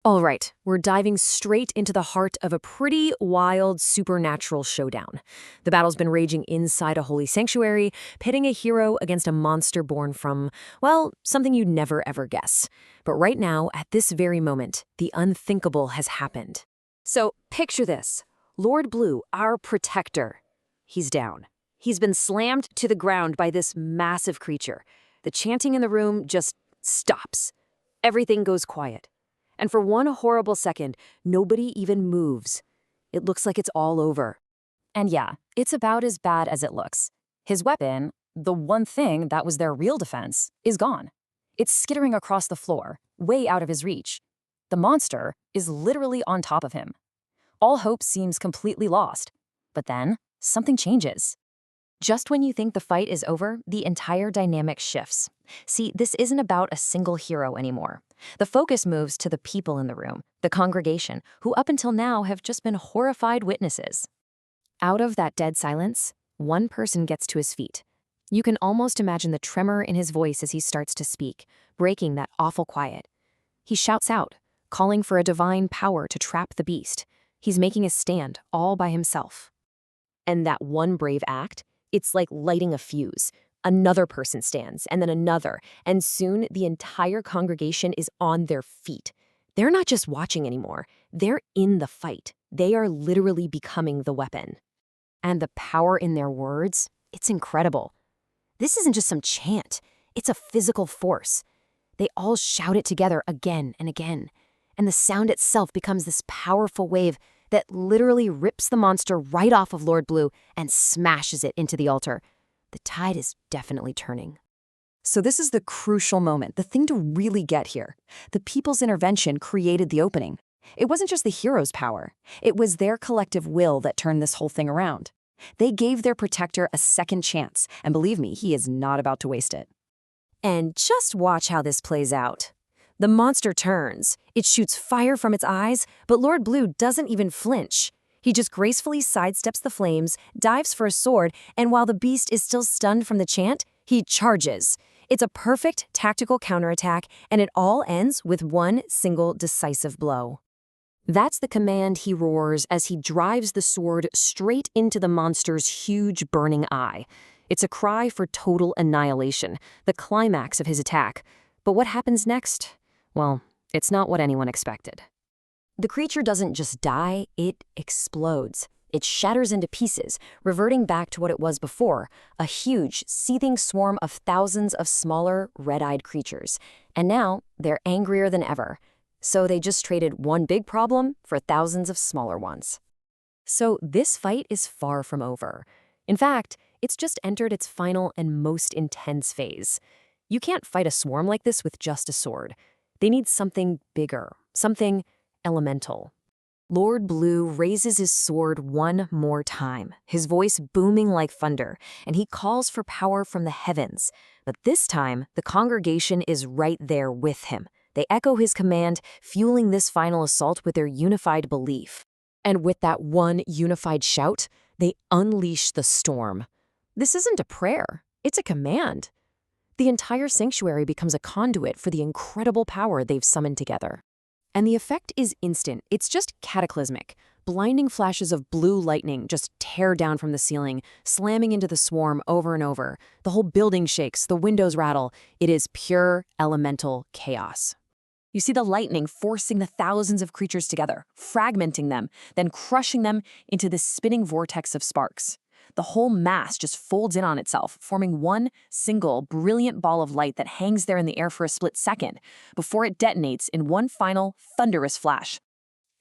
All right, we're diving straight into the heart of a pretty wild supernatural showdown. The battle's been raging inside a holy sanctuary, pitting a hero against a monster born from, well, something you'd never ever guess. But right now, at this very moment, the unthinkable has happened. So picture this. Lord Blue, our protector. He's down. He's been slammed to the ground by this massive creature. The chanting in the room just stops. Everything goes quiet. And for one horrible second, nobody even moves. It looks like it's all over. And yeah, it's about as bad as it looks. His weapon, the one thing that was their real defense, is gone. It's skittering across the floor, way out of his reach. The monster is literally on top of him. All hope seems completely lost. But then, something changes. Just when you think the fight is over, the entire dynamic shifts. See, this isn't about a single hero anymore. The focus moves to the people in the room, the congregation, who up until now have just been horrified witnesses. Out of that dead silence, one person gets to his feet. You can almost imagine the tremor in his voice as he starts to speak, breaking that awful quiet. He shouts out, calling for a divine power to trap the beast. He's making a stand all by himself. And that one brave act, it's like lighting a fuse. Another person stands, and then another, and soon the entire congregation is on their feet. They're not just watching anymore. They're in the fight. They are literally becoming the weapon. And the power in their words, it's incredible. This isn't just some chant. It's a physical force. They all shout it together again and again. And the sound itself becomes this powerful wave that literally rips the monster right off of Lord Blue and smashes it into the altar. The tide is definitely turning. So this is the crucial moment, the thing to really get here. The people's intervention created the opening. It wasn't just the hero's power. It was their collective will that turned this whole thing around. They gave their protector a second chance, and believe me, he is not about to waste it. And just watch how this plays out. The monster turns. It shoots fire from its eyes, but Lord Blue doesn't even flinch. He just gracefully sidesteps the flames, dives for a sword, and while the beast is still stunned from the chant, he charges. It's a perfect tactical counterattack, and it all ends with one single decisive blow. That's the command he roars as he drives the sword straight into the monster's huge burning eye. It's a cry for total annihilation, the climax of his attack. But what happens next? Well, it's not what anyone expected. The creature doesn't just die, it explodes. It shatters into pieces, reverting back to what it was before, a huge, seething swarm of thousands of smaller, red-eyed creatures. And now, they're angrier than ever. So they just traded one big problem for thousands of smaller ones. So this fight is far from over. In fact, it's just entered its final and most intense phase. You can't fight a swarm like this with just a sword. They need something bigger, something elemental. Lord Blue raises his sword one more time, his voice booming like thunder, and he calls for power from the heavens. But this time, the congregation is right there with him. They echo his command, fueling this final assault with their unified belief. And with that one unified shout, they unleash the storm. This isn't a prayer, it's a command. The entire sanctuary becomes a conduit for the incredible power they've summoned together. And the effect is instant. It's just cataclysmic. Blinding flashes of blue lightning just tear down from the ceiling, slamming into the swarm over and over. The whole building shakes, the windows rattle. It is pure elemental chaos. You see the lightning forcing the thousands of creatures together, fragmenting them, then crushing them into this spinning vortex of sparks. The whole mass just folds in on itself, forming one single brilliant ball of light that hangs there in the air for a split second before it detonates in one final thunderous flash.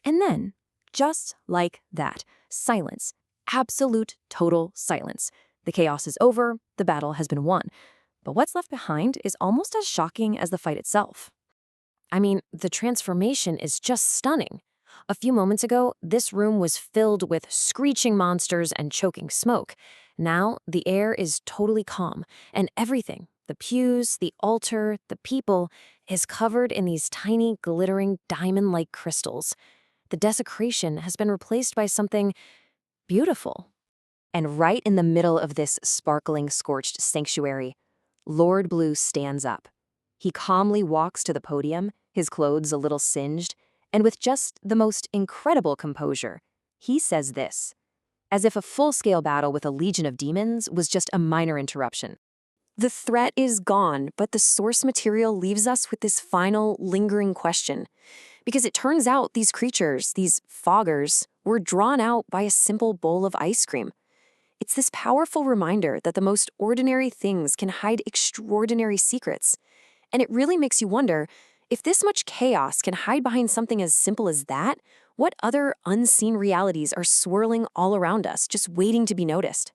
And then, just like that, silence. Absolute, total silence. The chaos is over, the battle has been won. But what's left behind is almost as shocking as the fight itself. I mean, the transformation is just stunning. A few moments ago, this room was filled with screeching monsters and choking smoke. Now, the air is totally calm, and everything, the pews, the altar, the people, is covered in these tiny, glittering, diamond-like crystals. The desecration has been replaced by something beautiful. And right in the middle of this sparkling, scorched sanctuary, Lord Blue stands up. He calmly walks to the podium, his clothes a little singed, And with just the most incredible composure, he says this, as if a full-scale battle with a legion of demons was just a minor interruption. The threat is gone, but the source material leaves us with this final, lingering question. Because it turns out these creatures, these foggers, were drawn out by a simple bowl of ice cream. It's this powerful reminder that the most ordinary things can hide extraordinary secrets. And it really makes you wonder, if this much chaos can hide behind something as simple as that, what other unseen realities are swirling all around us, just waiting to be noticed?